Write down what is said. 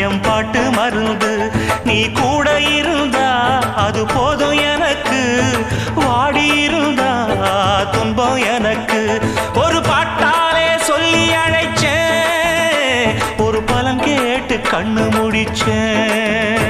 என் பாட்டு மருந்து நீ கூட இருந்தா அது போதும் எனக்கு வாடி இருந்தா துன்பம் எனக்கு ஒரு பாட்டாலே சொல்லி அழைச்சேன் ஒரு பலம் கேட்டு கண்ணு முடிச்சேன்